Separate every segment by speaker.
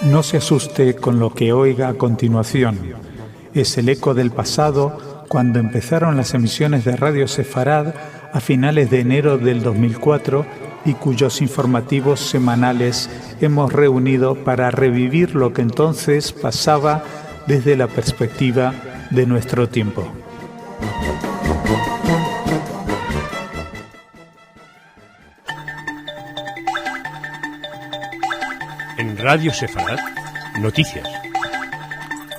Speaker 1: No se asuste con lo que oiga a continuación. Es el eco del pasado cuando empezaron las emisiones de Radio Sefarad a finales de enero del 2004 y cuyos informativos semanales hemos reunido para revivir lo que entonces pasaba desde la perspectiva de nuestro tiempo.
Speaker 2: En Radio Sefarad, noticias.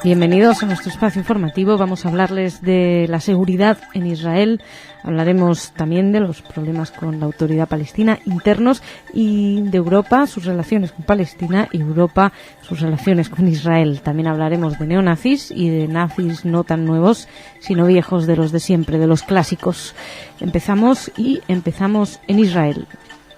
Speaker 3: Bienvenidos a nuestro espacio informativo. Vamos a hablarles de la seguridad en Israel. Hablaremos también de los problemas con la autoridad palestina internos y de Europa, sus relaciones con Palestina, y Europa, sus relaciones con Israel. También hablaremos de neonazis y de nazis no tan nuevos, sino viejos, de los de siempre, de los clásicos. Empezamos en Israel.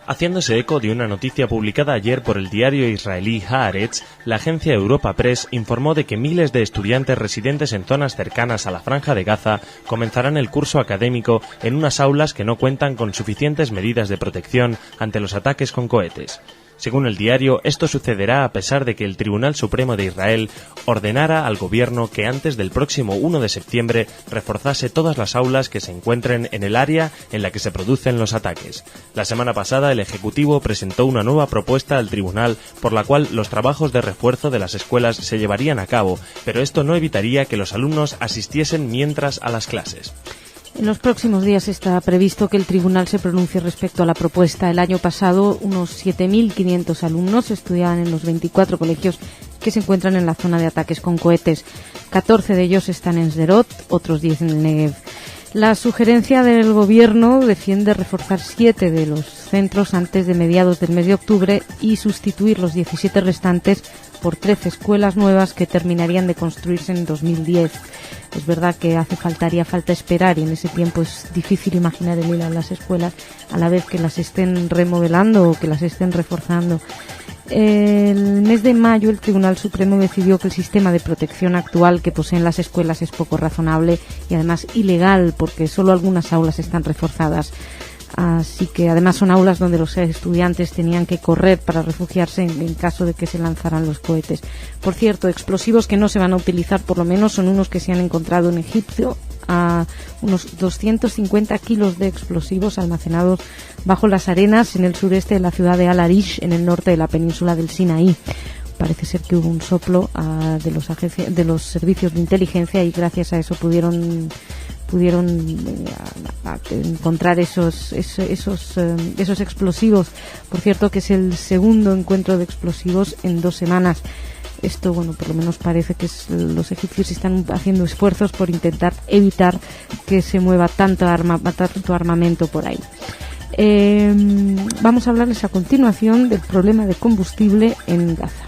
Speaker 4: Haciéndose eco de una noticia publicada ayer por el diario israelí Haaretz, la agencia Europa Press informó de que miles de estudiantes residentes en zonas cercanas a la Franja de Gaza comenzarán el curso académico en unas aulas que no cuentan con suficientes medidas de protección ante los ataques con cohetes. Según el diario, esto sucederá a pesar de que el Tribunal Supremo de Israel ordenara al gobierno que antes del próximo 1 de septiembre reforzase todas las aulas que se encuentren en el área en la que se producen los ataques. La semana pasada el Ejecutivo presentó una nueva propuesta al Tribunal por la cual los trabajos de refuerzo de las escuelas se llevarían a cabo, pero esto no evitaría que los alumnos asistiesen mientras a las clases.
Speaker 3: En los próximos días está previsto que el tribunal se pronuncie respecto a la propuesta. El año pasado, unos 7.500 alumnos estudiaban en los 24 colegios que se encuentran en la zona de ataques con cohetes. 14 de ellos están en Sderot, otros 10 en el Negev. La sugerencia del gobierno defiende reforzar 7 de los centros antes de mediados del mes de octubre y sustituir los 17 restantes por 13 escuelas nuevas que terminarían de construirse en 2010. Es verdad que haría falta esperar y en ese tiempo es difícil imaginar el ir a las escuelas a la vez que las estén remodelando o que las estén reforzando. El mes de mayo el Tribunal Supremo decidió que el sistema de protección actual que poseen las escuelas es poco razonable y además ilegal porque solo algunas aulas están reforzadas. Así que además son aulas donde los estudiantes tenían que correr para refugiarse en caso de que se lanzaran los cohetes. Por cierto, explosivos que no se van a utilizar por lo menos son unos que se han encontrado en Egipto, a unos 250 kilos de explosivos almacenados bajo las arenas en el sureste de la ciudad de Al-Arish, en el norte de la península del Sinaí. Parece ser que hubo un soplo de los servicios de inteligencia y gracias a eso pudieron encontrar esos explosivos. Por cierto, que es el segundo encuentro de explosivos en 2 semanas. Esto, por lo menos parece que los egipcios están haciendo esfuerzos por intentar evitar que se mueva tanto armamento por ahí. Vamos a hablarles a continuación del problema de combustible en Gaza.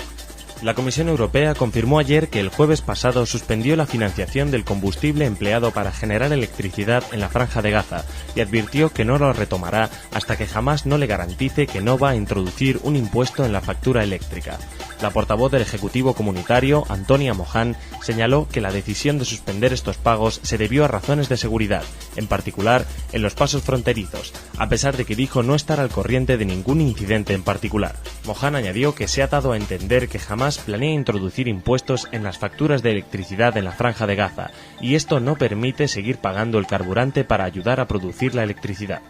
Speaker 4: La Comisión Europea confirmó ayer que el jueves pasado suspendió la financiación del combustible empleado para generar electricidad en la Franja de Gaza y advirtió que no lo retomará hasta que Hamás no le garantice que no va a introducir un impuesto en la factura eléctrica. La portavoz del Ejecutivo Comunitario, Antonia Mohan, señaló que la decisión de suspender estos pagos se debió a razones de seguridad, en particular en los pasos fronterizos, a pesar de que dijo no estar al corriente de ningún incidente en particular. Mohan añadió que se ha dado a entender que Hamás planea introducir impuestos en las facturas de electricidad en la Franja de Gaza, y esto no permite seguir pagando el carburante para ayudar a producir la electricidad.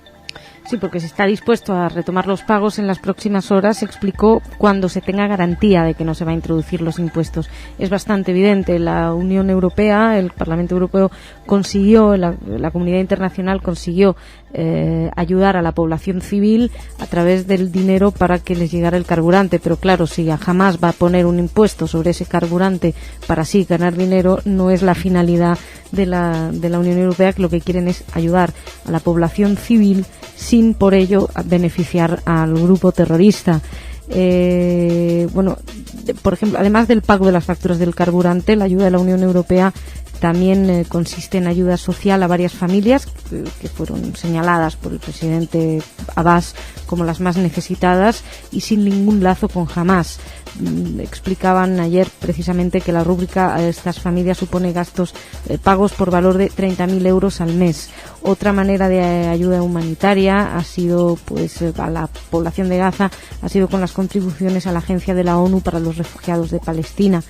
Speaker 3: Sí, porque se está dispuesto a retomar los pagos en las próximas horas, se explicó, cuando se tenga garantía de que no se va a introducir los impuestos. Es bastante evidente, la Unión Europea, el Parlamento Europeo consiguió, la comunidad internacional consiguió ayudar a la población civil a través del dinero para que les llegara el carburante, pero claro, si Hamás va a poner un impuesto sobre ese carburante para así ganar dinero, no es la finalidad de la Unión Europea, que lo que quieren es ayudar a la población civil sin por ello beneficiar al grupo terrorista. Por ejemplo, además del pago de las facturas del carburante, la ayuda de la Unión Europea También consiste en ayuda social a varias familias que fueron señaladas por el presidente Abbas como las más necesitadas y sin ningún lazo con Hamás. Explicaban ayer precisamente que la rúbrica a estas familias supone pagos por valor de 30.000 euros al mes. Otra manera de ayuda humanitaria ha sido, a la población de Gaza, ha sido con las contribuciones a la Agencia de la ONU para los Refugiados de Palestina.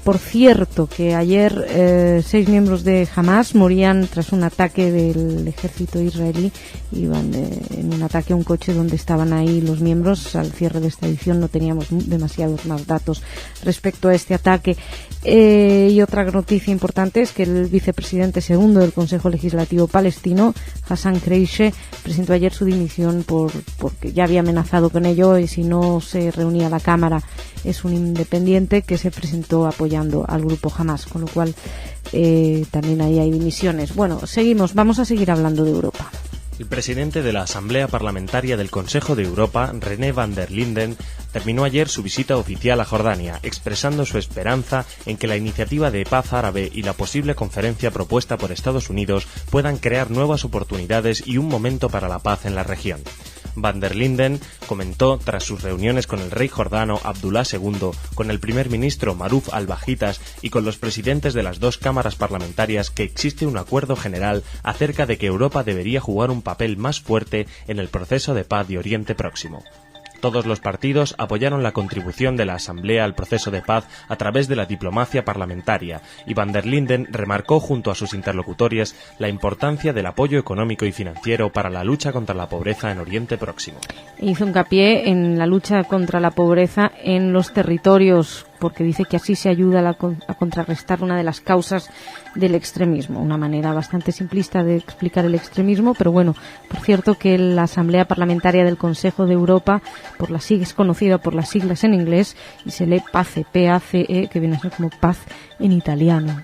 Speaker 3: Por cierto, que ayer 6 miembros de Hamás morían tras un ataque del ejército israelí. Iban en un ataque a un coche donde estaban ahí los miembros. Al cierre de esta edición no teníamos demasiados más datos respecto a este ataque. Y otra noticia importante es que el vicepresidente segundo del Consejo Legislativo Palestino, Hassan Kreiche, presentó ayer su dimisión porque ya había amenazado con ello y si no se reunía la Cámara. Es un independiente que se presentó apoyando al grupo Hamás, con lo cual también ahí hay dimisiones. Bueno, vamos a seguir hablando de Europa.
Speaker 4: El presidente de la Asamblea Parlamentaria del Consejo de Europa, René van der Linden, terminó ayer su visita oficial a Jordania, expresando su esperanza en que la iniciativa de paz árabe y la posible conferencia propuesta por Estados Unidos puedan crear nuevas oportunidades y un momento para la paz en la región. Van der Linden comentó tras sus reuniones con el rey jordano Abdullah II, con el primer ministro Maruf al-Bajitas y con los presidentes de las dos cámaras parlamentarias que existe un acuerdo general acerca de que Europa debería jugar un papel más fuerte en el proceso de paz de Oriente Próximo. Todos los partidos apoyaron la contribución de la Asamblea al proceso de paz a través de la diplomacia parlamentaria y Van der Linden remarcó junto a sus interlocutores la importancia del apoyo económico y financiero para la lucha contra la pobreza en Oriente Próximo.
Speaker 3: Hizo hincapié en la lucha contra la pobreza en los territorios, porque dice que así se ayuda a contrarrestar una de las causas del extremismo. Una manera bastante simplista de explicar el extremismo, pero bueno, por cierto que la Asamblea Parlamentaria del Consejo de Europa, es conocida por las siglas en inglés y se lee PACE, P-A-C-E, que viene a ser como paz en italiano.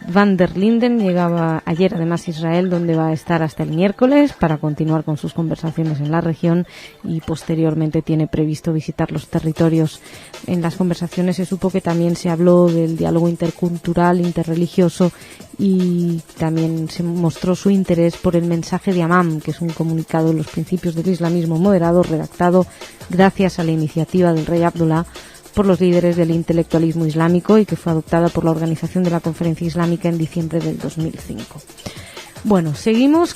Speaker 3: Van der Linden llegaba ayer además a Israel, donde va a estar hasta el miércoles para continuar con sus conversaciones en la región y posteriormente tiene previsto visitar los territorios. En las conversaciones se supo que también se habló del diálogo intercultural, interreligioso y también se mostró su interés por el mensaje de Amán, que es un comunicado de los principios del islamismo moderado redactado gracias a la iniciativa del rey Abdullah por los líderes del intelectualismo islámico y que fue adoptada por la Organización de la Conferencia Islámica en diciembre del 2005. Bueno,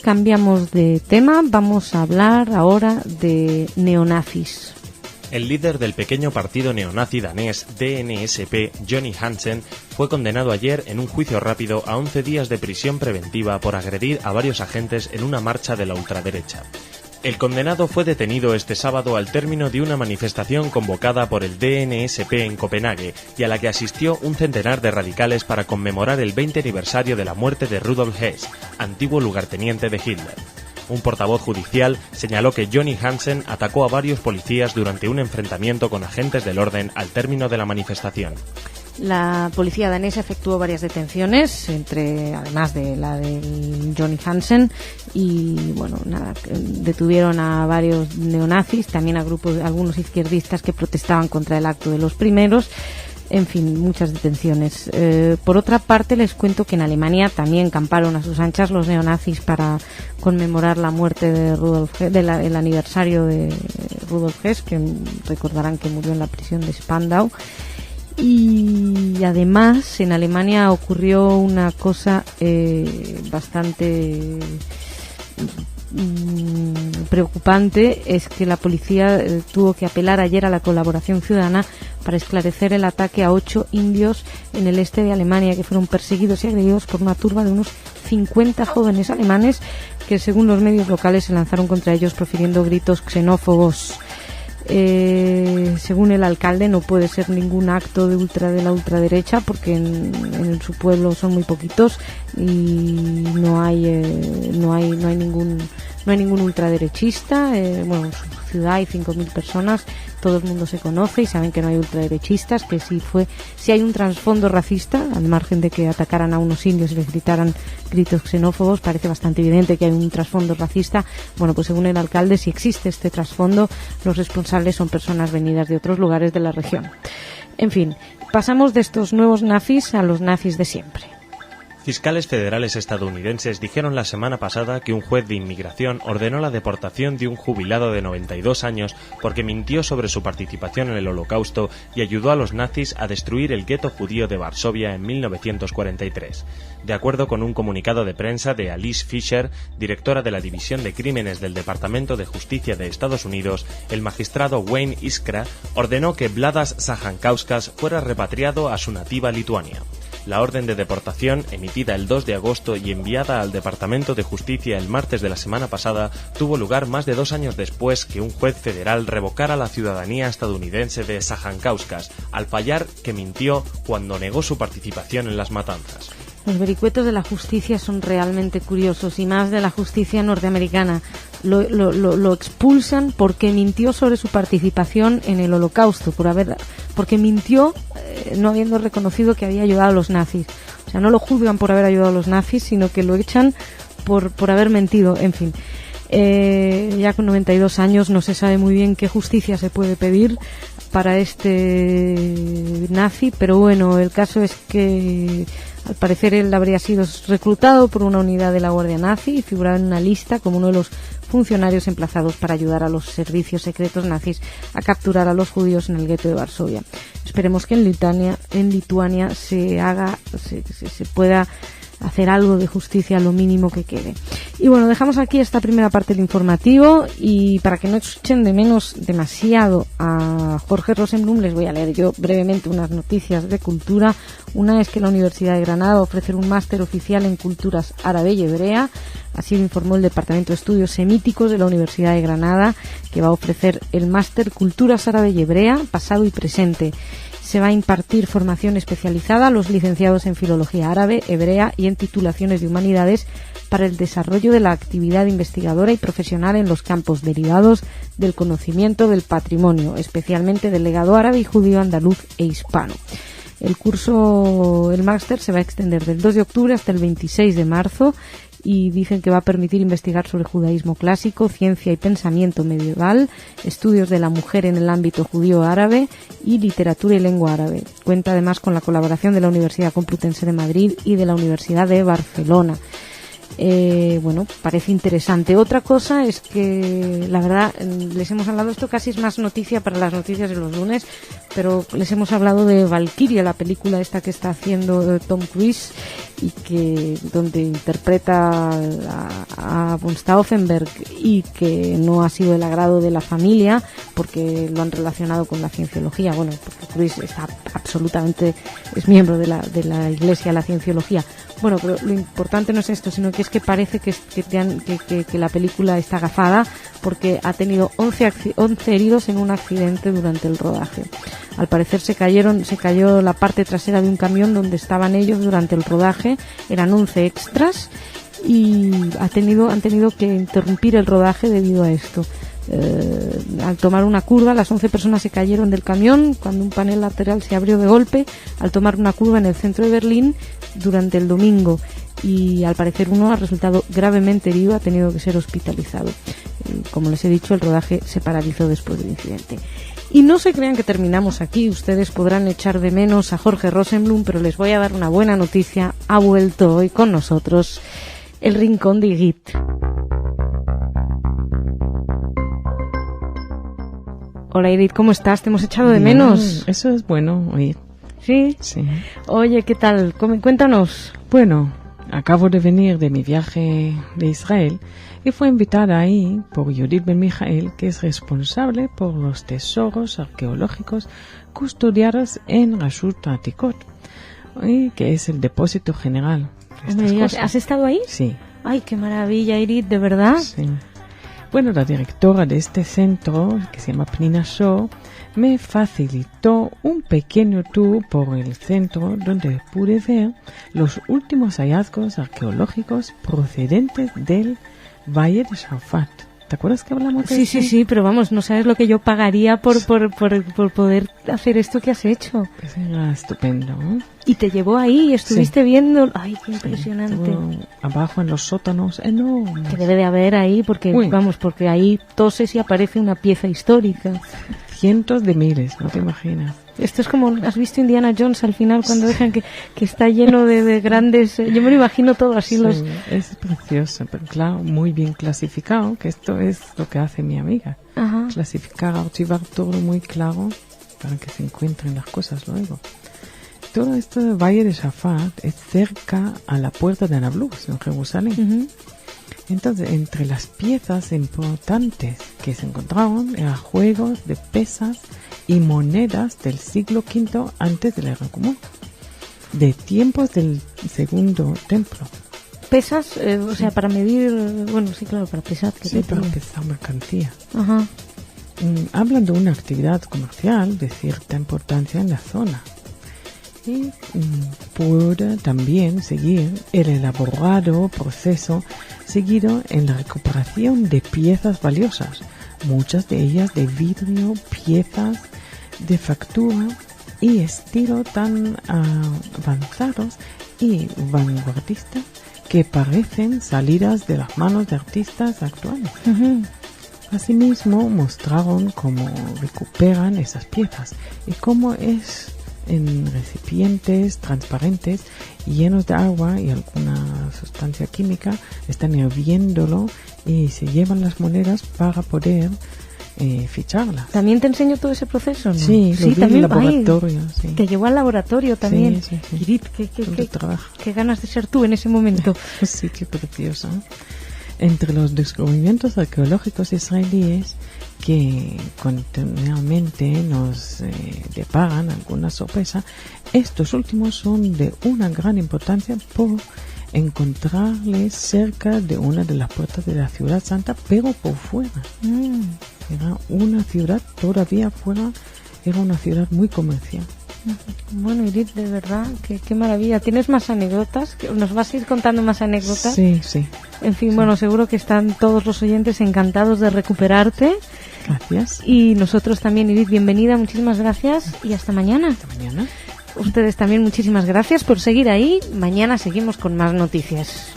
Speaker 3: cambiamos de tema, vamos a hablar ahora de neonazis.
Speaker 4: El líder del pequeño partido neonazi danés DNSP, Johnny Hansen, fue condenado ayer en un juicio rápido a 11 días de prisión preventiva por agredir a varios agentes en una marcha de la ultraderecha. El condenado fue detenido este sábado al término de una manifestación convocada por el DNSP en Copenhague y a la que asistió un centenar de radicales para conmemorar el 20 aniversario de la muerte de Rudolf Hess, antiguo lugarteniente de Hitler. Un portavoz judicial señaló que Johnny Hansen atacó a varios policías durante un enfrentamiento con agentes del orden al término de la manifestación.
Speaker 3: La policía danesa efectuó varias detenciones, además de la de Johnny Hansen, y detuvieron a varios neonazis, también a algunos izquierdistas que protestaban contra el acto de los primeros. En fin, muchas detenciones. Por otra parte, les cuento que en Alemania también camparon a sus anchas los neonazis para conmemorar la muerte de el aniversario de Rudolf Hess, que recordarán que murió en la prisión de Spandau. Y además en Alemania ocurrió una cosa bastante preocupante, es que la policía tuvo que apelar ayer a la colaboración ciudadana para esclarecer el ataque a 8 indios en el este de Alemania que fueron perseguidos y agredidos por una turba de unos 50 jóvenes alemanes que, según los medios locales, se lanzaron contra ellos profiriendo gritos xenófobos. Según el alcalde, no puede ser ningún acto de la ultraderecha porque en su pueblo son muy poquitos y no hay ningún ultraderechista. ciudad hay 5.000 personas, todo el mundo se conoce y saben que no hay ultraderechistas, que si hay un trasfondo racista, al margen de que atacaran a unos indios y les gritaran gritos xenófobos, parece bastante evidente que hay un trasfondo racista. Bueno, pues según el alcalde, si existe este trasfondo, los responsables son personas venidas de otros lugares de la región. En fin, pasamos de estos nuevos nazis a los nazis de siempre.
Speaker 4: Fiscales federales estadounidenses dijeron la semana pasada que un juez de inmigración ordenó la deportación de un jubilado de 92 años porque mintió sobre su participación en el Holocausto y ayudó a los nazis a destruir el gueto judío de Varsovia en 1943. De acuerdo con un comunicado de prensa de Alice Fisher, directora de la División de Crímenes del Departamento de Justicia de Estados Unidos, el magistrado Wayne Iskra ordenó que Vladas Sajankauskas fuera repatriado a su nativa Lituania. La orden de deportación, emitida el 2 de agosto y enviada al Departamento de Justicia el martes de la semana pasada, tuvo lugar más de 2 años después que un juez federal revocara la ciudadanía estadounidense de Sajankauskas, al fallar que mintió cuando negó su participación en las matanzas.
Speaker 3: Los vericuetos de la justicia son realmente curiosos, y más de la justicia norteamericana. Lo expulsan porque mintió sobre su participación en el Holocausto, porque mintió no habiendo reconocido que había ayudado a los nazis. O sea, no lo juzgan por haber ayudado a los nazis, sino que lo echan por haber mentido. En fin, ya con 92 años no se sabe muy bien qué justicia se puede pedir para este nazi, pero bueno, el caso es que al parecer él habría sido reclutado por una unidad de la Guardia Nazi y figuraba en una lista como uno de los funcionarios emplazados para ayudar a los servicios secretos nazis a capturar a los judíos en el gueto de Varsovia. Esperemos que en Lituania se pueda hacer algo de justicia, lo mínimo que quede. Y bueno, dejamos aquí esta primera parte del informativo, y para que no echen de menos demasiado a Jorge Rosenblum, les voy a leer yo brevemente unas noticias de cultura. Una es que la Universidad de Granada va a ofrecer un máster oficial en culturas árabe y hebrea. Así lo informó el Departamento de Estudios Semíticos de la Universidad de Granada, que va a ofrecer el máster Culturas Árabe y Hebrea, pasado y presente. Se va a impartir formación especializada a los licenciados en Filología Árabe, Hebrea y en titulaciones de Humanidades para el desarrollo de la actividad investigadora y profesional en los campos derivados del conocimiento del patrimonio, especialmente del legado árabe y judío, andaluz e hispano. El máster se va a extender del 2 de octubre hasta el 26 de marzo y dicen que va a permitir investigar sobre judaísmo clásico, ciencia y pensamiento medieval, estudios de la mujer en el ámbito judío-árabe y literatura y lengua árabe. Cuenta además con la colaboración de la Universidad Complutense de Madrid y de la Universidad de Barcelona. Bueno, parece interesante. Otra cosa es que, la verdad, les hemos hablado, esto casi es más noticia para las noticias de los lunes, pero les hemos hablado de Valkyria, la película esta que está haciendo Tom Cruise y que donde interpreta a von Stauffenberg, y que no ha sido del agrado de la familia porque lo han relacionado con la cienciología. Bueno, porque Cruise es miembro de la Iglesia de la Cienciología. Bueno, pero lo importante no es esto, sino que es que parece que la película está gafada, porque ha tenido 11 heridos en un accidente durante el rodaje. Al parecer se cayó la parte trasera de un camión donde estaban ellos durante el rodaje. Eran 11 extras y han tenido que interrumpir el rodaje debido a esto. Al tomar una curva, las 11 personas se cayeron del camión cuando un panel lateral se abrió de golpe al tomar una curva en el centro de Berlín durante el domingo, y al parecer uno ha resultado gravemente herido, ha tenido que ser hospitalizado. Como les he dicho, el rodaje se paralizó después del incidente. Y no se crean que terminamos aquí. Ustedes podrán echar de menos a Jorge Rosenblum, pero les voy a dar una buena noticia. Ha vuelto hoy con nosotros el Rincón de Igit. Hola Edith, ¿cómo estás? Te hemos echado de menos.
Speaker 5: Eso es bueno oír.
Speaker 3: ¿Sí?
Speaker 5: Sí.
Speaker 3: Oye, ¿qué tal? Cuéntanos.
Speaker 5: Bueno, acabo de venir de mi viaje de Israel y fue invitada ahí por Judith Ben Mijael, que es responsable por los tesoros arqueológicos custodiados en Rashut Atikot, que es el depósito general de estas cosas.
Speaker 3: ¿Has estado ahí?
Speaker 5: Sí.
Speaker 3: Ay, qué maravilla, Edith, ¿de verdad?
Speaker 5: Sí. Bueno, la directora de este centro, que se llama Pnina Shor, me facilitó un pequeño tour por el centro donde pude ver los últimos hallazgos arqueológicos procedentes del Valle de Shafat. ¿Te acuerdas que hablamos de eso?
Speaker 3: Sí, pero vamos, no sabes lo que yo pagaría por poder hacer esto que has hecho.
Speaker 5: Pues era estupendo, ¿no?
Speaker 3: Y te llevó ahí, estuviste viendo... ¡Ay, qué impresionante!
Speaker 5: Abajo en los sótanos, enormes.
Speaker 3: Que debe de haber ahí, porque porque ahí toses y aparece una pieza histórica.
Speaker 5: Cientos de miles, no te imaginas.
Speaker 3: Esto es como, ¿has visto Indiana Jones al final cuando dejan que está lleno de grandes... yo me lo imagino todo así.
Speaker 5: Sí, es precioso, pero claro, muy bien clasificado, que esto es lo que hace mi amiga.
Speaker 3: Ajá.
Speaker 5: Clasificar, archivar todo muy claro para que se encuentren las cosas luego. Todo esto del Valle de Shafat es cerca a la puerta de Nablus, en Jerusalén.
Speaker 3: Uh-huh.
Speaker 5: Entonces, entre las piezas importantes que se encontraron eran juegos de pesas y monedas del siglo V antes de la era común, de tiempos del segundo templo.
Speaker 3: ¿Pesas? O sea, para medir... Bueno, sí, claro, para pesar.
Speaker 5: Sí, para pesar mercancía.
Speaker 3: Ajá.
Speaker 5: Hablan de una actividad comercial de cierta importancia en la zona. Y puede también seguir el elaborado proceso seguido en la recuperación de piezas valiosas, muchas de ellas de vidrio, piezas de factura y estilo tan avanzados y vanguardistas que parecen salidas de las manos de artistas actuales.
Speaker 3: Uh-huh.
Speaker 5: Asimismo, mostraron cómo recuperan esas piezas y cómo es en recipientes transparentes llenos de agua y alguna sustancia química, están hirviéndolo y se llevan las monedas para poder ficharlas.
Speaker 3: ¿También te enseño todo ese proceso, no?
Speaker 5: Sí, lo vi
Speaker 3: también,
Speaker 5: en el laboratorio. Sí.
Speaker 3: Te llevó al laboratorio también.
Speaker 5: Sí.
Speaker 3: Irit, qué ganas de ser tú en ese momento.
Speaker 5: Sí, qué precioso. Entre los descubrimientos arqueológicos israelíes que continuamente nos deparan alguna sorpresa, estos últimos son de una gran importancia por encontrarles cerca de una de las puertas de la ciudad santa, pero por fuera. Era una ciudad todavía fuera, era una ciudad muy comercial.
Speaker 3: Bueno, Irit, de verdad, qué maravilla. ¿Tienes más anécdotas? ¿Nos vas a ir contando más anécdotas?
Speaker 5: Sí.
Speaker 3: En fin, bueno, seguro que están todos los oyentes encantados de recuperarte.
Speaker 5: Gracias.
Speaker 3: Y nosotros también, Irit, bienvenida, muchísimas gracias y hasta mañana.
Speaker 5: Hasta mañana.
Speaker 3: Ustedes también muchísimas gracias por seguir ahí. Mañana seguimos con más noticias.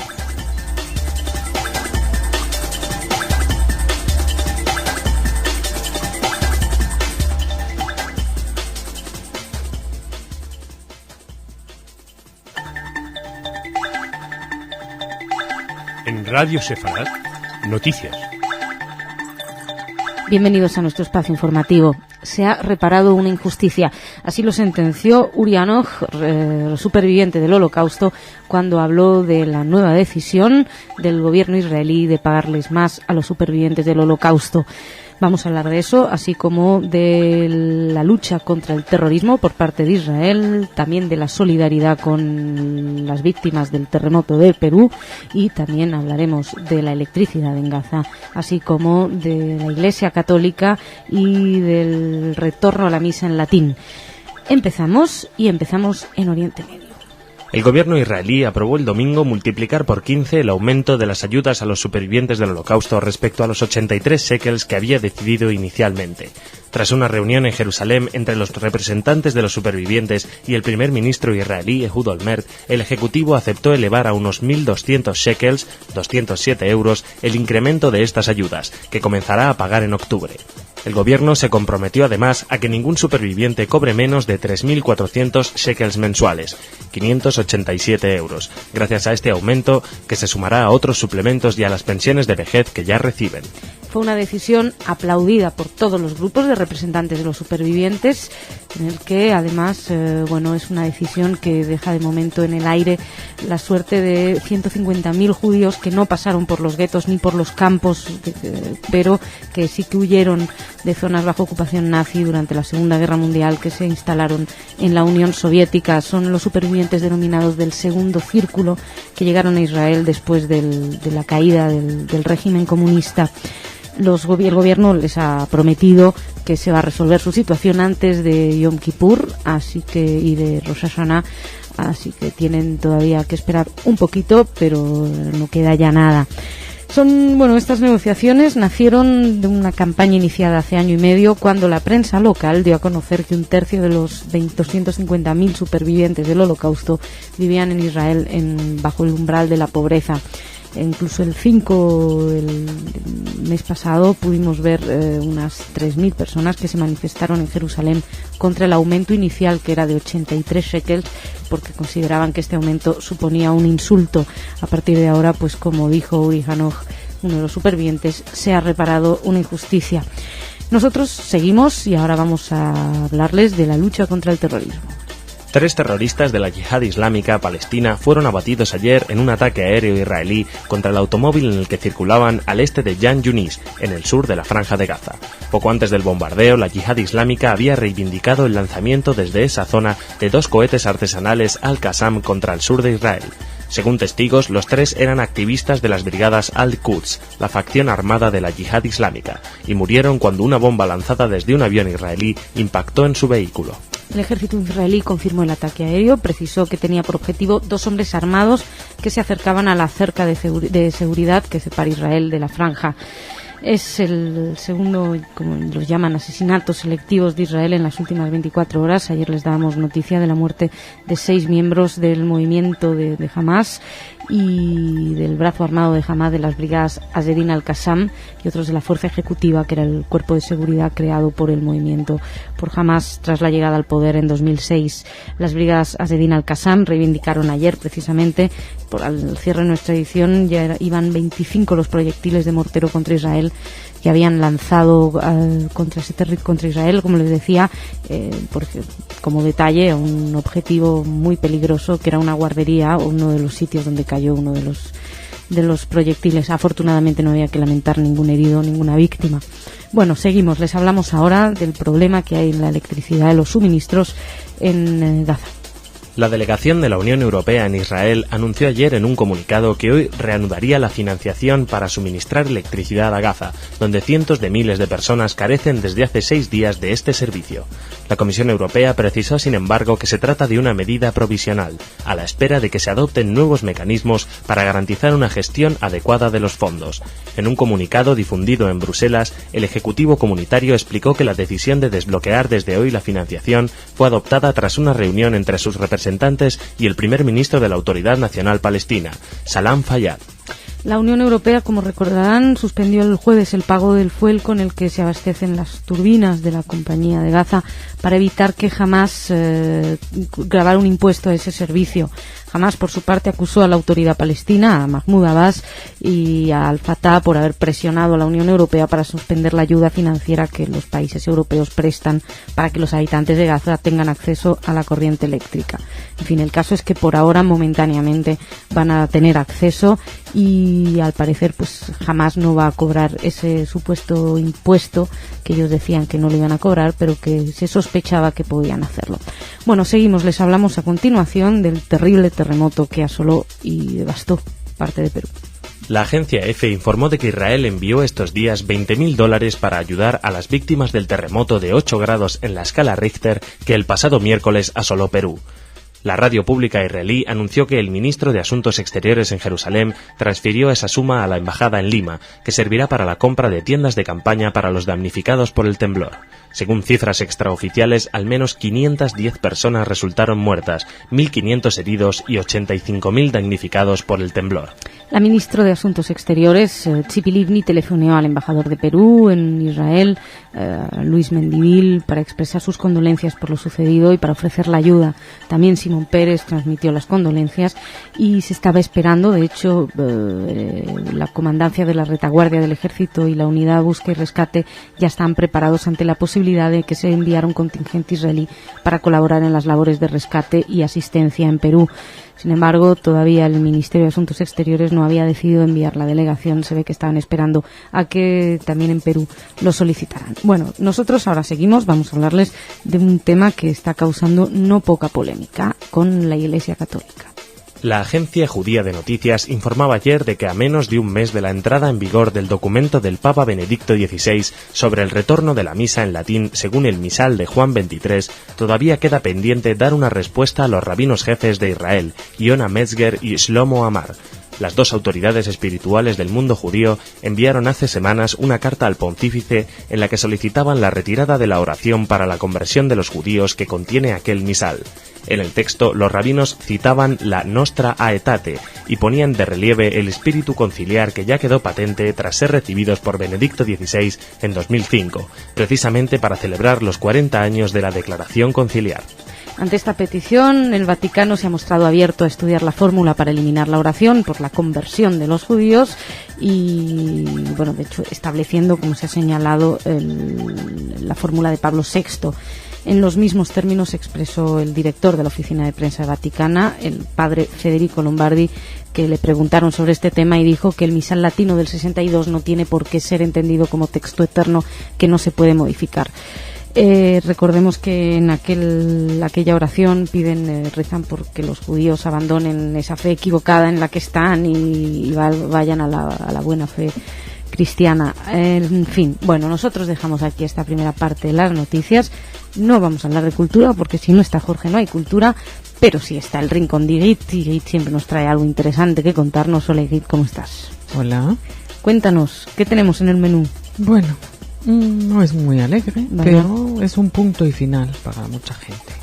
Speaker 2: En Radio Sefarad, noticias.
Speaker 3: Bienvenidos a nuestro espacio informativo. Se ha reparado una injusticia. Así lo sentenció Uri Anoch, superviviente del Holocausto, cuando habló de la nueva decisión del gobierno israelí de pagarles más a los supervivientes del Holocausto. Vamos a hablar de eso, así como de la lucha contra el terrorismo por parte de Israel, también de la solidaridad con las víctimas del terremoto de Perú y también hablaremos de la electricidad en Gaza, así como de la Iglesia Católica y del retorno a la misa en latín. Empezamos en Oriente Medio.
Speaker 4: El gobierno israelí aprobó el domingo multiplicar por 15 el aumento de las ayudas a los supervivientes del Holocausto respecto a los 83 shekels que había decidido inicialmente. Tras una reunión en Jerusalén entre los representantes de los supervivientes y el primer ministro israelí Ehud Olmert, el Ejecutivo aceptó elevar a unos 1.200 shekels, 207 euros, el incremento de estas ayudas, que comenzará a pagar en octubre. El gobierno se comprometió además a que ningún superviviente cobre menos de 3.400 shekels mensuales, 587 euros, gracias a este aumento que se sumará a otros suplementos y a las pensiones de vejez que ya reciben.
Speaker 3: Fue una decisión aplaudida por todos los grupos de representantes de los supervivientes, en el que además, es una decisión que deja de momento en el aire la suerte de 150.000 judíos que no pasaron por los guetos ni por los campos, pero que sí que huyeron de zonas bajo ocupación nazi durante la Segunda Guerra Mundial, que se instalaron en la Unión Soviética. Son los supervivientes denominados del Segundo Círculo, que llegaron a Israel después de la caída del régimen comunista. El gobierno les ha prometido que se va a resolver su situación antes de Yom Kippur y de Rosh Hashanah, así que tienen todavía que esperar un poquito, pero no queda ya nada. Estas negociaciones nacieron de una campaña iniciada hace año y medio, cuando la prensa local dio a conocer que un tercio de los 250.000 supervivientes del Holocausto vivían en Israel bajo el umbral de la pobreza. Incluso el mes pasado pudimos ver unas 3.000 personas que se manifestaron en Jerusalén contra el aumento inicial, que era de 83 shekels, porque consideraban que este aumento suponía un insulto. A partir de ahora, pues como dijo Uri Hanoch, uno de los supervivientes, se ha reparado una injusticia. Nosotros seguimos y ahora vamos a hablarles de la lucha contra el terrorismo.
Speaker 4: 3 terroristas de la Yihad Islámica palestina fueron abatidos ayer en un ataque aéreo israelí contra el automóvil en el que circulaban al este de Yan Yunis, en el sur de la Franja de Gaza. Poco antes del bombardeo, la Yihad Islámica había reivindicado el lanzamiento desde esa zona de 2 cohetes artesanales Al-Qassam contra el sur de Israel. Según testigos, los 3 eran activistas de las brigadas Al-Quds, la facción armada de la Yihad Islámica, y murieron cuando una bomba lanzada desde un avión israelí impactó en su vehículo.
Speaker 3: El ejército israelí confirmó el ataque aéreo, precisó que tenía por objetivo 2 hombres armados que se acercaban a la cerca de seguridad que separa Israel de la franja. Es el segundo, como los llaman, asesinatos selectivos de Israel en las últimas 24 horas. Ayer les dábamos noticia de la muerte de 6 miembros del movimiento de Hamas y del brazo armado de Hamas, de las brigadas Azedin al-Qassam, y otros de la Fuerza Ejecutiva, que era el cuerpo de seguridad creado por el movimiento por Hamas tras la llegada al poder en 2006. Las brigadas Azedin al-Qassam reivindicaron ayer, precisamente, al cierre de nuestra edición, ya iban 25 los proyectiles de mortero contra Israel que habían lanzado contra Israel, como les decía, porque, como detalle, un objetivo muy peligroso, que era una guardería, o uno de los sitios donde cayó uno de los proyectiles. Afortunadamente no había que lamentar ningún herido, ninguna víctima. Bueno, seguimos. Les hablamos ahora del problema que hay en la electricidad de los suministros en Gaza.
Speaker 4: La delegación de la Unión Europea en Israel anunció ayer en un comunicado que hoy reanudaría la financiación para suministrar electricidad a Gaza, donde cientos de miles de personas carecen desde hace 6 días de este servicio. La Comisión Europea precisó, sin embargo, que se trata de una medida provisional, a la espera de que se adopten nuevos mecanismos para garantizar una gestión adecuada de los fondos. En un comunicado difundido en Bruselas, el Ejecutivo Comunitario explicó que la decisión de desbloquear desde hoy la financiación fue adoptada tras una reunión entre sus representantes y el primer ministro de la Autoridad Nacional Palestina, Salam Fayyad.
Speaker 3: La Unión Europea, como recordarán, suspendió el jueves el pago del fuel con el que se abastecen las turbinas de la Compañía de Gaza para evitar que Hamas grabara un impuesto a ese servicio. Hamas, por su parte, acusó a la autoridad palestina, a Mahmoud Abbas y a Al-Fatah, por haber presionado a la Unión Europea para suspender la ayuda financiera que los países europeos prestan para que los habitantes de Gaza tengan acceso a la corriente eléctrica. En fin, el caso es que por ahora, momentáneamente, van a tener acceso y, al parecer, pues Hamas no va a cobrar ese supuesto impuesto que ellos decían que no lo iban a cobrar, pero que se sospechaba que podían hacerlo. Bueno, seguimos. Les hablamos a continuación del terrible terremoto que asoló y devastó parte de Perú.
Speaker 4: La agencia EFE informó de que Israel envió estos días $20.000 para ayudar a las víctimas del terremoto de 8 grados en la escala Richter que el pasado miércoles asoló Perú. La radio pública israelí anunció que el ministro de Asuntos Exteriores en Jerusalén transfirió esa suma a la embajada en Lima, que servirá para la compra de tiendas de campaña para los damnificados por el temblor. Según cifras extraoficiales, al menos 510 personas resultaron muertas, 1.500 heridos y 85.000 damnificados por el temblor.
Speaker 3: La ministra de Asuntos Exteriores, Tzipi Livni, telefoneó al embajador de Perú en Israel, Luis Mendivil, para expresar sus condolencias por lo sucedido y para ofrecer la ayuda. También Simón Pérez transmitió las condolencias y se estaba esperando, de hecho, la comandancia de la retaguardia del ejército y la unidad de búsqueda y rescate ya están preparados ante la posibilidad de que se enviara un contingente israelí para colaborar en las labores de rescate y asistencia en Perú. Sin embargo, todavía el Ministerio de Asuntos Exteriores no había decidido enviar la delegación. Se ve que estaban esperando a que también en Perú lo solicitaran. Bueno, nosotros ahora seguimos. Vamos a hablarles de un tema que está causando no poca polémica con la Iglesia Católica.
Speaker 4: La agencia judía de noticias informaba ayer de que a menos de un mes de la entrada en vigor del documento del Papa Benedicto XVI sobre el retorno de la misa en latín según el misal de Juan XXIII, todavía queda pendiente dar una respuesta a los rabinos jefes de Israel, Yona Metzger y Shlomo Amar. las dos autoridades espirituales del mundo judío enviaron hace semanas una carta al pontífice en la que solicitaban la retirada de la oración para la conversión de los judíos que contiene aquel misal. En el texto, los rabinos citaban la Nostra Aetate y ponían de relieve el espíritu conciliar que ya quedó patente tras ser recibidos por Benedicto XVI en 2005, precisamente para celebrar los 40 años de la Declaración Conciliar.
Speaker 3: Ante esta petición, el Vaticano se ha mostrado abierto a estudiar la fórmula para eliminar la oración por la conversión de los judíos y, bueno, de hecho, estableciendo, como se ha señalado, la fórmula de Pablo VI. En los mismos términos expresó el director de la Oficina de Prensa Vaticana, el padre Federico Lombardi, que le preguntaron sobre este tema y dijo que el misal latino del 62 no tiene por qué ser entendido como texto eterno que no se puede modificar. Recordemos que en aquella oración rezan porque los judíos abandonen esa fe equivocada en la que están y vayan a la buena fe cristiana. En fin, bueno, nosotros dejamos aquí esta primera parte de las noticias. No vamos a hablar de cultura porque si no está Jorge no hay cultura, pero sí está el rincón de Igit y Igit siempre nos trae algo interesante que contarnos. Hola Igit, ¿cómo estás?
Speaker 5: Hola.
Speaker 3: Cuéntanos, ¿qué tenemos en el menú?
Speaker 5: Bueno, no es muy alegre, pero es un punto y final para mucha gente.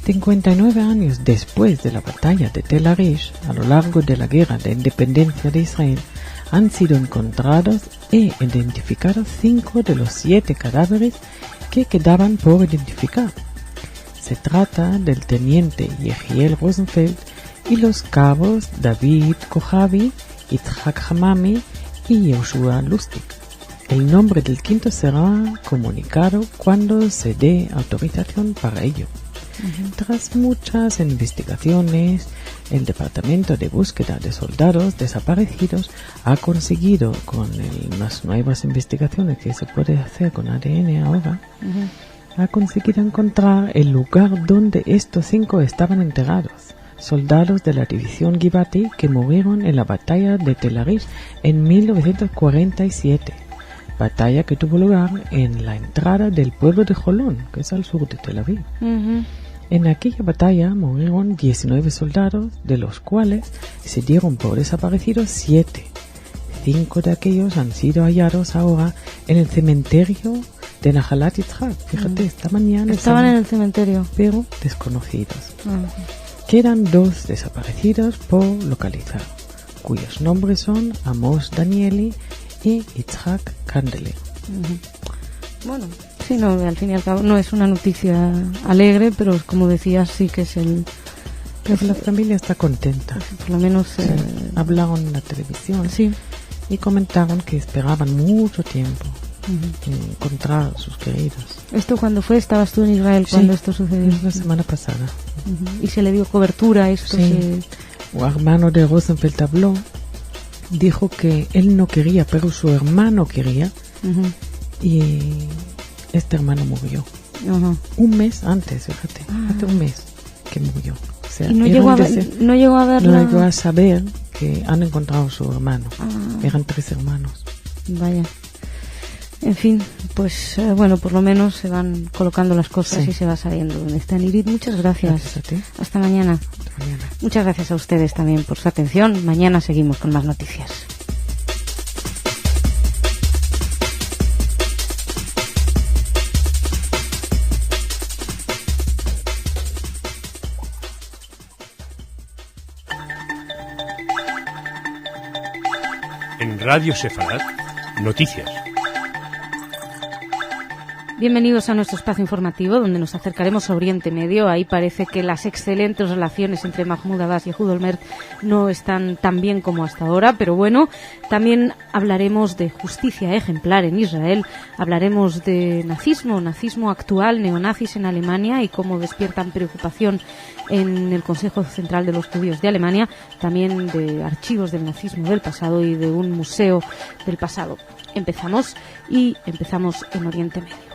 Speaker 5: 59 años después de la batalla de Tel Aviv, a lo largo de la guerra de independencia de Israel, han sido encontrados e identificados 5 de los 7 cadáveres que quedaban por identificar. Se trata del teniente Yehiel Rosenfeld y los cabos David Kojavi, Yitzhak Hamami y Yoshua Lustig. El nombre del quinto será comunicado cuando se dé autorización para ello. Tras muchas investigaciones, el Departamento de Búsqueda de Soldados Desaparecidos ha conseguido, con las nuevas investigaciones que se puede hacer con ADN ahora, ha conseguido encontrar el lugar donde estos 5 estaban enterrados. Soldados de la división Givati que murieron en la batalla de Tel Aviv en 1947. Batalla que tuvo lugar en la entrada del pueblo de Jolón, que es al sur de Tel Aviv. En aquella batalla murieron 19 soldados, de los cuales se dieron por desaparecidos 7. 5 de aquellos han sido hallados ahora en el cementerio de Nahalat Yitzhak. Fíjate, esta mañana
Speaker 3: estaban en el cementerio,
Speaker 5: pero desconocidos. Quedan 2 desaparecidos por localizar, cuyos nombres son Amos Danieli y Yitzhak Kandele.
Speaker 3: Bueno, sí, no, al fin y al cabo no es una noticia alegre, pero como decías, sí que es
Speaker 5: Pero la familia está contenta.
Speaker 3: Por lo menos
Speaker 5: hablaron en la televisión y comentaron que esperaban mucho tiempo encontrar a sus queridos.
Speaker 3: ¿Esto cuándo fue? ¿Estabas tú en Israel cuando esto sucedió?
Speaker 5: La semana pasada.
Speaker 3: ¿Y se le dio cobertura a esto?
Speaker 5: Sí. Un hermano de Rosenfeld habló, dijo que él no quería, pero su hermano quería, y este hermano murió. Un mes antes, fíjate, hace un mes que murió. O sea,
Speaker 3: ¿Y no llegó a verla?
Speaker 5: No llegó a saber que han encontrado a su hermano. Eran 3 hermanos.
Speaker 3: Vaya. En fin, pues bueno, por lo menos se van colocando las cosas y se va sabiendo dónde están. Irit, muchas gracias.
Speaker 5: Gracias a ti.
Speaker 3: Hasta mañana. Muchas gracias a ustedes también por su atención. Mañana seguimos con más noticias.
Speaker 2: En Radio Sefarad, noticias.
Speaker 3: Bienvenidos a nuestro espacio informativo, donde nos acercaremos a Oriente Medio. Ahí parece que las excelentes relaciones entre Mahmoud Abbas y Ehud Olmert no están tan bien como hasta ahora, pero bueno, también hablaremos de justicia ejemplar en Israel, hablaremos de nazismo actual, neonazis en Alemania y cómo despiertan preocupación en el Consejo Central de los Judíos de Alemania, también de archivos del nazismo del pasado y de un museo del pasado. Empezamos en Oriente Medio.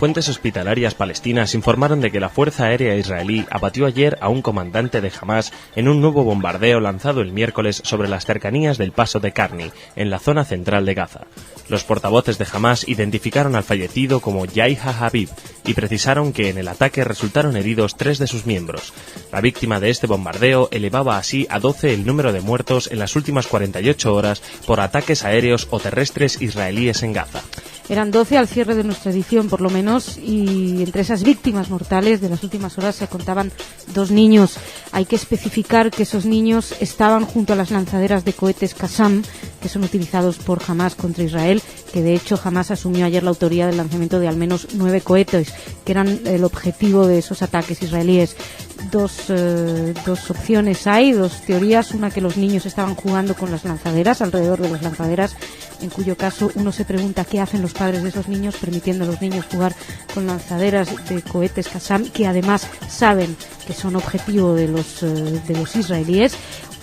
Speaker 4: Fuentes hospitalarias palestinas informaron de que la Fuerza Aérea Israelí abatió ayer a un comandante de Hamás en un nuevo bombardeo lanzado el miércoles sobre las cercanías del paso de Karni, en la zona central de Gaza. Los portavoces de Hamás identificaron al fallecido como Yahya Habib y precisaron que en el ataque resultaron heridos 3 de sus miembros. La víctima de este bombardeo elevaba así a 12 el número de muertos en las últimas 48 horas por ataques aéreos o terrestres israelíes en Gaza.
Speaker 3: Eran 12 al cierre de nuestra edición, por lo menos, y entre esas víctimas mortales de las últimas horas se contaban 2 niños. Hay que especificar que esos niños estaban junto a las lanzaderas de cohetes Qassam, que son utilizados por Hamás contra Israel, que de hecho Hamás asumió ayer la autoría del lanzamiento de al menos 9 cohetes, que eran el objetivo de esos ataques israelíes. Dos opciones hay, 2 teorías. Una, que los niños estaban jugando con las lanzaderas, alrededor de las lanzaderas, en cuyo caso uno se pregunta qué hacen los padres de esos niños permitiendo a los niños jugar con lanzaderas de cohetes Qassam, que además saben que son objetivo de los israelíes.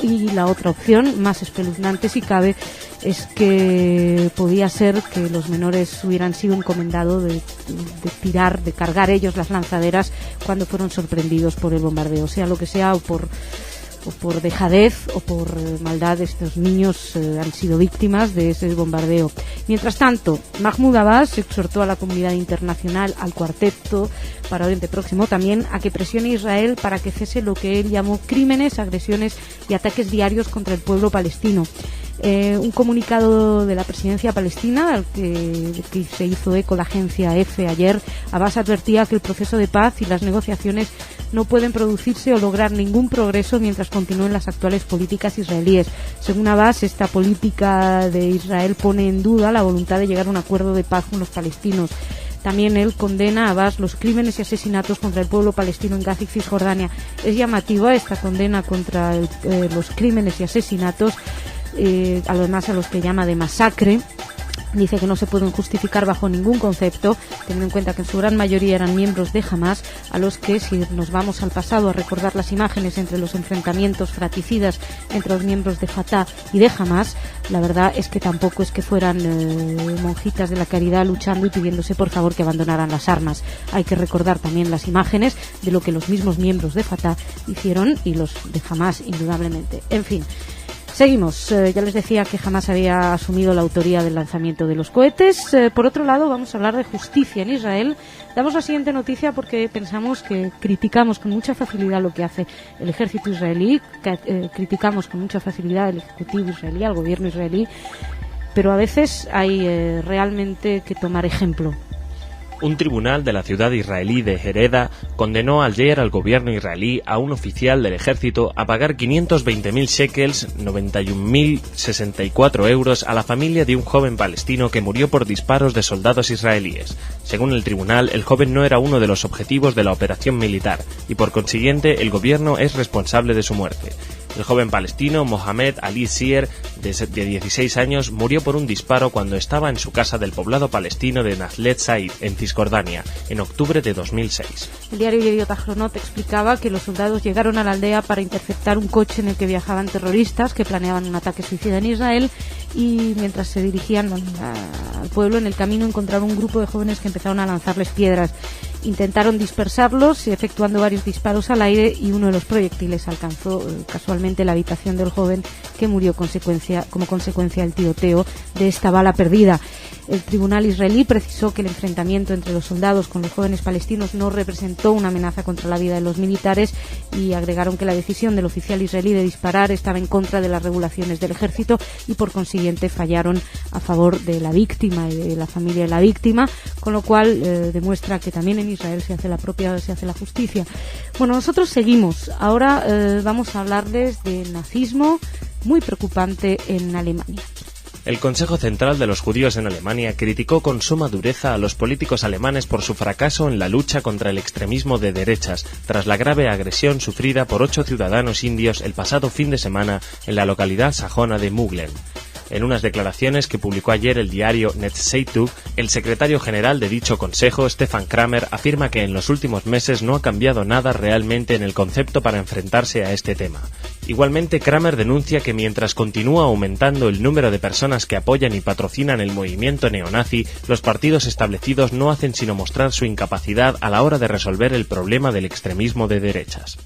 Speaker 3: Y la otra opción, más espeluznante si cabe, es que podía ser que los menores hubieran sido encomendados de cargar ellos las lanzaderas cuando fueron sorprendidos por el bombardeo. Sea lo que sea, o por dejadez o por maldad, estos niños han sido víctimas de ese bombardeo. Mientras tanto, Mahmoud Abbas exhortó a la comunidad internacional, al Cuarteto para Oriente Próximo también, a que presione a Israel para que cese lo que él llamó crímenes, agresiones y ataques diarios contra el pueblo palestino. Un comunicado de la presidencia palestina, al que se hizo eco la agencia EFE ayer, Abbas advertía que el proceso de paz y las negociaciones no pueden producirse o lograr ningún progreso mientras continúen las actuales políticas israelíes. Según Abbas, esta política de Israel pone en duda la voluntad de llegar a un acuerdo de paz con los palestinos. También él condena a Abbas los crímenes y asesinatos contra el pueblo palestino en Gaza y Cisjordania. Es llamativa esta condena contra los crímenes y asesinatos, además a los que llama de masacre. Dice que no se pueden justificar bajo ningún concepto, teniendo en cuenta que en su gran mayoría eran miembros de Hamás, a los que, si nos vamos al pasado a recordar las imágenes entre los enfrentamientos fratricidas entre los miembros de Fatah y de Hamás, la verdad es que tampoco es que fueran monjitas de la caridad luchando y pidiéndose por favor que abandonaran las armas. Hay que recordar también las imágenes de lo que los mismos miembros de Fatah hicieron y los de Hamás, indudablemente. En fin. Seguimos. Ya les decía que Hamás había asumido la autoría del lanzamiento de los cohetes. Por otro lado, vamos a hablar de justicia en Israel. Damos la siguiente noticia porque pensamos que criticamos con mucha facilidad lo que hace el ejército israelí, criticamos con mucha facilidad el ejecutivo israelí, al gobierno israelí, pero a veces hay realmente que tomar ejemplo.
Speaker 4: Un tribunal de la ciudad israelí de Hereda condenó ayer al gobierno israelí a un oficial del ejército a pagar 520.000 shekels, 91.064 euros, a la familia de un joven palestino que murió por disparos de soldados israelíes. Según el tribunal, el joven no era uno de los objetivos de la operación militar y por consiguiente el gobierno es responsable de su muerte. El joven palestino Mohamed Ali Sier, de 16 años, murió por un disparo cuando estaba en su casa del poblado palestino de Nazlet Said, en Cisjordania, en octubre de 2006.
Speaker 3: El diario Yediot Ahronot explicaba que los soldados llegaron a la aldea para interceptar un coche en el que viajaban terroristas que planeaban un ataque suicida en Israel, y mientras se dirigían al pueblo, en el camino encontraron un grupo de jóvenes que empezaron a lanzarles piedras. Intentaron dispersarlos, efectuando varios disparos al aire, y uno de los proyectiles alcanzó casualmente la habitación del joven, que murió como consecuencia del tiroteo de esta bala perdida. El tribunal israelí precisó que el enfrentamiento entre los soldados con los jóvenes palestinos no representó una amenaza contra la vida de los militares, y agregaron que la decisión del oficial israelí de disparar estaba en contra de las regulaciones del ejército y por consiguiente fallaron a favor de la víctima y de la familia de la víctima, con lo cual demuestra que también en Israel se hace la justicia. Bueno, nosotros seguimos. Ahora vamos a hablarles de nazismo, muy preocupante en Alemania.
Speaker 4: El Consejo Central de los Judíos en Alemania criticó con suma dureza a los políticos alemanes por su fracaso en la lucha contra el extremismo de derechas, tras la grave agresión sufrida por 8 ciudadanos indios el pasado fin de semana en la localidad sajona de Mödling. En unas declaraciones que publicó ayer el diario Netzeitung, el secretario general de dicho consejo, Stefan Kramer, afirma que en los últimos meses no ha cambiado nada realmente en el concepto para enfrentarse a este tema. Igualmente, Kramer denuncia que mientras continúa aumentando el número de personas que apoyan y patrocinan el movimiento neonazi, los partidos establecidos no hacen sino mostrar su incapacidad a la hora de resolver el problema del extremismo de derechas.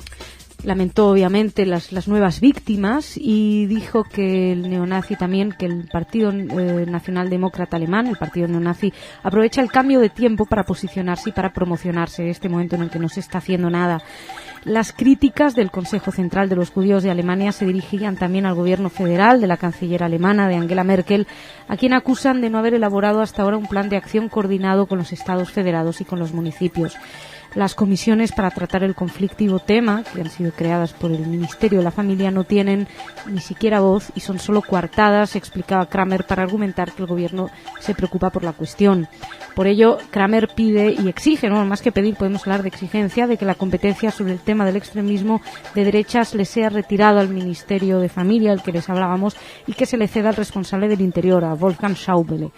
Speaker 3: Lamentó obviamente las nuevas víctimas y dijo que el neonazi también, que el Partido Nacional Demócrata Alemán, el partido neonazi, aprovecha el cambio de tiempo para posicionarse y para promocionarse en este momento en el que no se está haciendo nada. Las críticas del Consejo Central de los Judíos de Alemania se dirigían también al gobierno federal de la canciller alemana, de Angela Merkel, a quien acusan de no haber elaborado hasta ahora un plan de acción coordinado con los estados federados y con los municipios. Las comisiones para tratar el conflictivo tema, que han sido creadas por el Ministerio de la Familia, no tienen ni siquiera voz y son solo coartadas, explicaba Kramer, para argumentar que el gobierno se preocupa por la cuestión. Por ello, Kramer pide y exige, no más que pedir, podemos hablar de exigencia, de que la competencia sobre el tema del extremismo de derechas le sea retirada al Ministerio de Familia, al que les hablábamos, y que se le ceda al responsable del Interior, a Wolfgang Schäuble.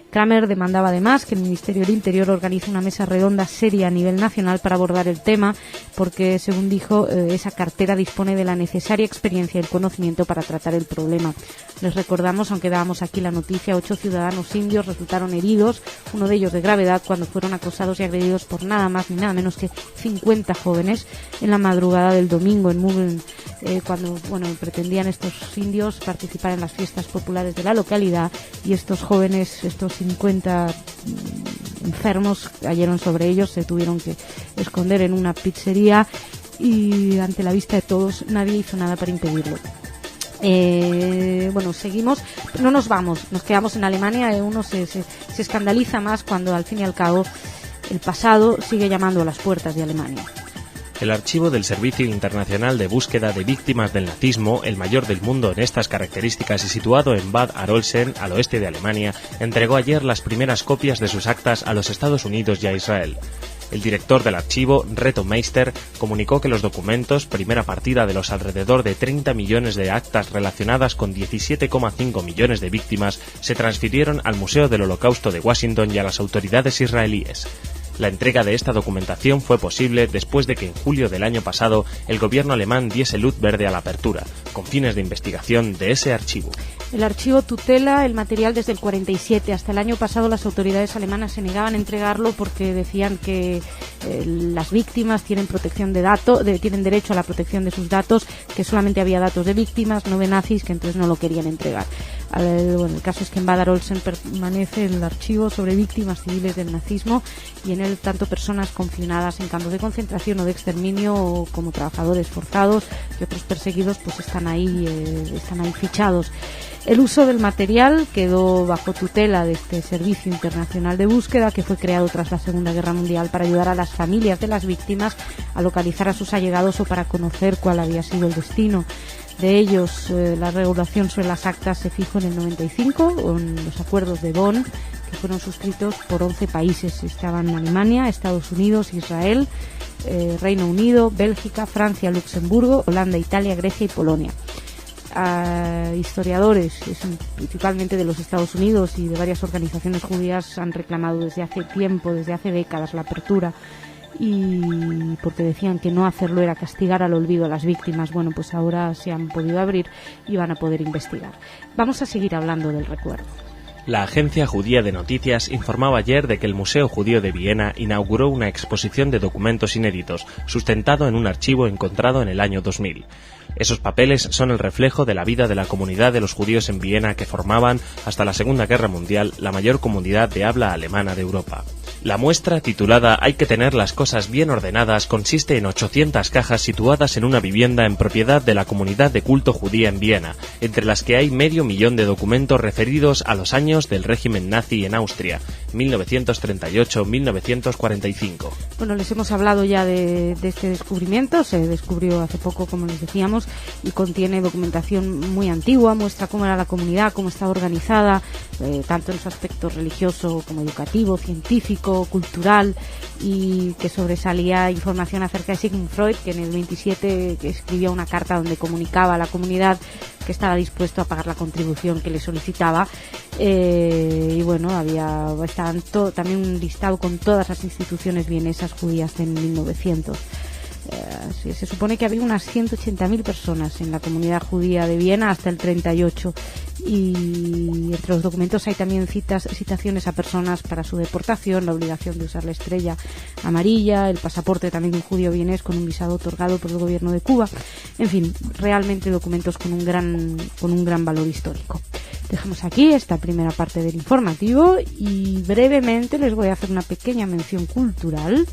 Speaker 3: Kramer demandaba además que el Ministerio del Interior organice una mesa redonda seria a nivel nacional para abordar el tema, porque, según dijo, esa cartera dispone de la necesaria experiencia y el conocimiento para tratar el problema. Les recordamos, aunque dábamos aquí la noticia, 8 ciudadanos indios resultaron heridos, uno de ellos de gravedad, cuando fueron acosados y agredidos por nada más ni nada menos que 50 jóvenes en la madrugada del domingo en Mugeln, cuando pretendían estos indios participar en las fiestas populares de la localidad, y estos jóvenes, estos 50 enfermos, cayeron sobre ellos, se tuvieron que esconder en una pizzería y ante la vista de todos nadie hizo nada para impedirlo. Seguimos, no nos vamos, nos quedamos en Alemania. Uno se escandaliza más cuando al fin y al cabo el pasado sigue llamando a las puertas de Alemania.
Speaker 4: El archivo del Servicio Internacional de Búsqueda de Víctimas del Nazismo, el mayor del mundo en estas características y situado en Bad Arolsen, al oeste de Alemania, entregó ayer las primeras copias de sus actas a los Estados Unidos y a Israel. El director del archivo, Reto Meister, comunicó que los documentos, primera partida de los alrededor de 30 millones de actas relacionadas con 17,5 millones de víctimas, se transfirieron al Museo del Holocausto de Washington y a las autoridades israelíes. La entrega de esta documentación fue posible después de que en julio del año pasado el gobierno alemán diese luz verde a la apertura, con fines de investigación de ese archivo.
Speaker 3: El archivo tutela el material desde el 47. Hasta el año pasado las autoridades alemanas se negaban a entregarlo porque decían que las víctimas tienen protección de datos, tienen derecho a la protección de sus datos, que solamente había datos de víctimas, no de nazis, que entonces no lo querían entregar. El caso es que en Bad Arolsen permanece el archivo sobre víctimas civiles del nazismo, y en él tanto personas confinadas en campos de concentración o de exterminio o como trabajadores forzados y otros perseguidos pues están ahí fichados. El uso del material quedó bajo tutela de este Servicio Internacional de Búsqueda, que fue creado tras la Segunda Guerra Mundial para ayudar a las familias de las víctimas a localizar a sus allegados o para conocer cuál había sido el destino de ellos. La regulación sobre las actas se fijó en el 95 con los acuerdos de Bonn, que fueron suscritos por 11 países. Estaban Alemania, Estados Unidos, Israel, Reino Unido, Bélgica, Francia, Luxemburgo, Holanda, Italia, Grecia y Polonia. Historiadores, principalmente de los Estados Unidos y de varias organizaciones judías, han reclamado desde hace tiempo, desde hace décadas, la apertura, y porque decían que no hacerlo era castigar al olvido a las víctimas. Bueno, pues ahora se han podido abrir y van a poder investigar. Vamos a seguir hablando del recuerdo.
Speaker 4: La agencia judía de noticias informaba ayer de que el Museo Judío de Viena inauguró una exposición de documentos inéditos, sustentado en un archivo encontrado en el año 2000. Esos papeles son el reflejo de la vida de la comunidad de los judíos en Viena, que formaban, hasta la Segunda Guerra Mundial, la mayor comunidad de habla alemana de Europa. La muestra, titulada «Hay que tener las cosas bien ordenadas», consiste en 800 cajas situadas en una vivienda en propiedad de la comunidad de culto judía en Viena, entre las que hay 500.000 de documentos referidos a los años del régimen nazi en Austria, 1938-1945.
Speaker 3: Bueno, les hemos hablado ya de este descubrimiento. Se descubrió hace poco, como les decíamos, y contiene documentación muy antigua, muestra cómo era la comunidad, cómo estaba organizada, tanto en su aspecto religioso como educativo, científico, cultural, y que sobresalía información acerca de Sigmund Freud, que en el 27 escribió una carta donde comunicaba a la comunidad que estaba dispuesto a pagar la contribución que le solicitaba, y bueno, estaba también un listado con todas las instituciones vienesas judías en 1900. Se supone que había unas 180.000 personas en la comunidad judía de Viena hasta el 38, y entre los documentos hay también citaciones a personas para su deportación, la obligación de usar la estrella amarilla, el pasaporte también de un judío vienés con un visado otorgado por el gobierno de Cuba. En fin, realmente documentos con un gran valor histórico. Dejamos aquí esta primera parte del informativo y brevemente les voy a hacer una pequeña mención cultural.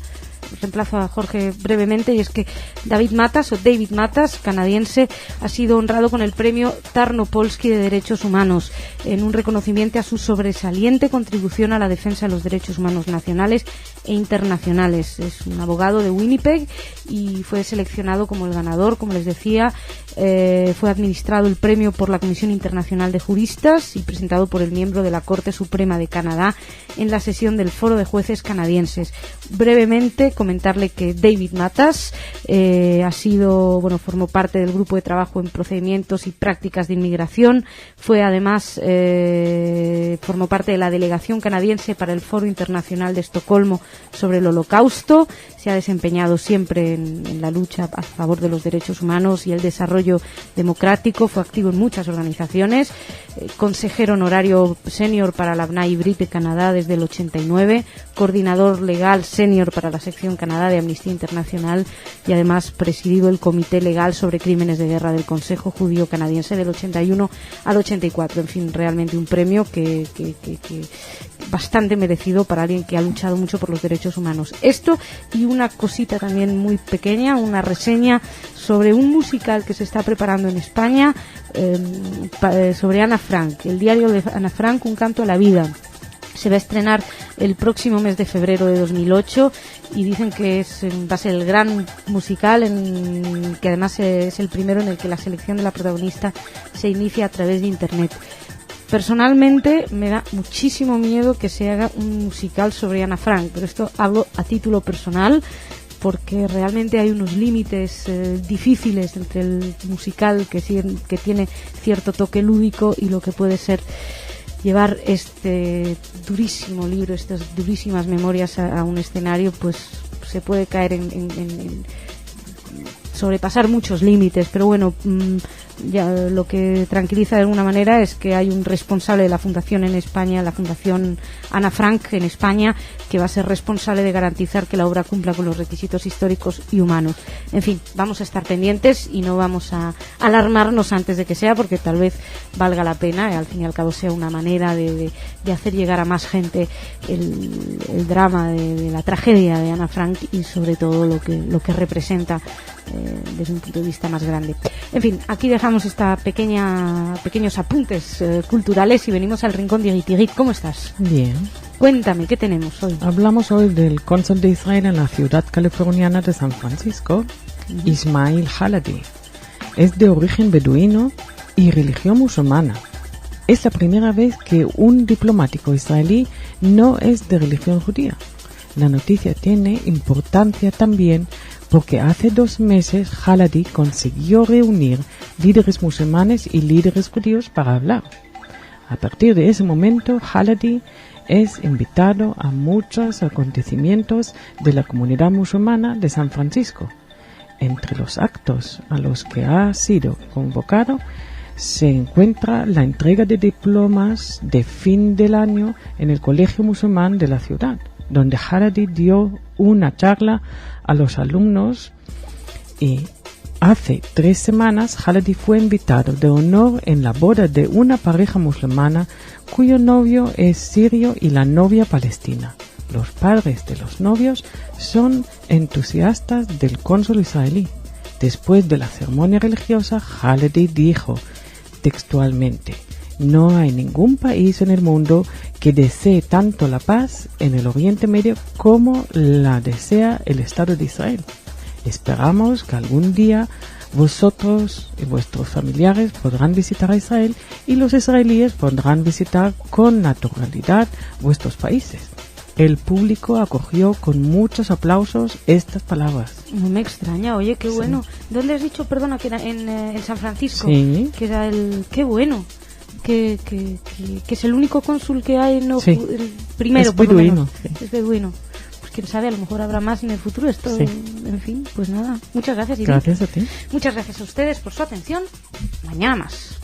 Speaker 3: Reemplazo a Jorge brevemente, y es que David Matas, canadiense, ha sido honrado con el premio Tarnopolsky de Derechos Humanos en un reconocimiento a su sobresaliente contribución a la defensa de los derechos humanos nacionales e internacionales. Es un abogado de Winnipeg y fue seleccionado como el ganador, como les decía. Fue administrado el premio por la Comisión Internacional de Juristas y presentado por el miembro de la Corte Suprema de Canadá en la sesión del Foro de Jueces Canadienses. Brevemente comentarle que David Matas formó parte del grupo de trabajo en procedimientos y prácticas de inmigración. Fue además formó parte de la delegación canadiense para el Foro Internacional de Estocolmo sobre el Holocausto. Se ha desempeñado siempre en la lucha a favor de los derechos humanos y el desarrollo democrático. Fue activo en muchas organizaciones. Consejero honorario senior para la BNAI Brit de Canadá desde el 89. Coordinador legal senior para la sección Canadá de Amnistía Internacional, y además presidido el Comité Legal sobre Crímenes de Guerra del Consejo Judío Canadiense del 81 al 84. En fin, realmente un premio que bastante merecido para alguien que ha luchado mucho por los derechos humanos. Esto y una cosita también muy pequeña, una reseña sobre un musical que se está preparando en España sobre Ana Frank, el diario de Ana Frank, Un canto a la vida. Se va a estrenar el próximo mes de febrero de 2008 y dicen que va a ser el gran musical, que además es el primero en el que la selección de la protagonista se inicia a través de Internet. Personalmente me da muchísimo miedo que se haga un musical sobre Ana Frank, pero esto hablo a título personal, porque realmente hay unos límites difíciles entre el musical que tiene cierto toque lúdico y lo que puede ser llevar este durísimo libro, estas durísimas memorias a un escenario. Pues se puede caer en sobrepasar muchos límites, pero bueno, ya lo que tranquiliza de alguna manera es que hay un responsable de la fundación en España, la Fundación Ana Frank en España, que va a ser responsable de garantizar que la obra cumpla con los requisitos históricos y humanos. En fin, vamos a estar pendientes y no vamos a alarmarnos antes de que sea, porque tal vez valga la pena, al fin y al cabo sea una manera de hacer llegar a más gente el drama de la tragedia de Ana Frank y sobre todo lo que representa desde un punto de vista más grande. En fin, aquí dejamos esta pequeños apuntes culturales y venimos al rincón de Tigrit. ¿Cómo estás?
Speaker 5: Bien.
Speaker 3: Cuéntame, ¿qué tenemos hoy?
Speaker 5: Hablamos hoy del cónsul de Israel en la ciudad californiana de San Francisco, Ismail Haladi. Es de origen beduino y religión musulmana. Es la primera vez que un diplomático israelí no es de religión judía. La noticia tiene importancia también porque hace 2 meses Haladi consiguió reunir líderes musulmanes y líderes judíos para hablar. A partir de ese momento, Haladi es invitado a muchos acontecimientos de la comunidad musulmana de San Francisco. Entre los actos a los que ha sido convocado se encuentra la entrega de diplomas de fin del año en el colegio musulmán de la ciudad, donde Haladi dio una charla a los alumnos, y hace 3 semanas Haladi fue invitado de honor en la boda de una pareja musulmana cuyo novio es sirio y la novia palestina. Los padres de los novios son entusiastas del cónsul israelí. Después de la ceremonia religiosa, Haladi dijo textualmente: no hay ningún país en el mundo que desee tanto la paz en el Oriente Medio como la desea el Estado de Israel. Esperamos que algún día vosotros y vuestros familiares podrán visitar a Israel y los israelíes podrán visitar con naturalidad vuestros países. El público acogió con muchos aplausos estas palabras.
Speaker 3: No me extraña, oye, qué bueno. Sí. ¿Dónde has dicho, perdona, que era en San Francisco?
Speaker 5: Sí.
Speaker 3: Que era qué bueno. Que es el único cónsul que hay, no,
Speaker 5: sí.
Speaker 3: El primero,
Speaker 5: es beduino.
Speaker 3: Sí. Es beduino. Pues quién sabe, a lo mejor habrá más en el futuro. Esto,
Speaker 5: Sí.
Speaker 3: en fin, pues nada. Muchas gracias, Irene.
Speaker 5: Gracias a ti.
Speaker 3: Muchas gracias a ustedes por su atención. Mañana más.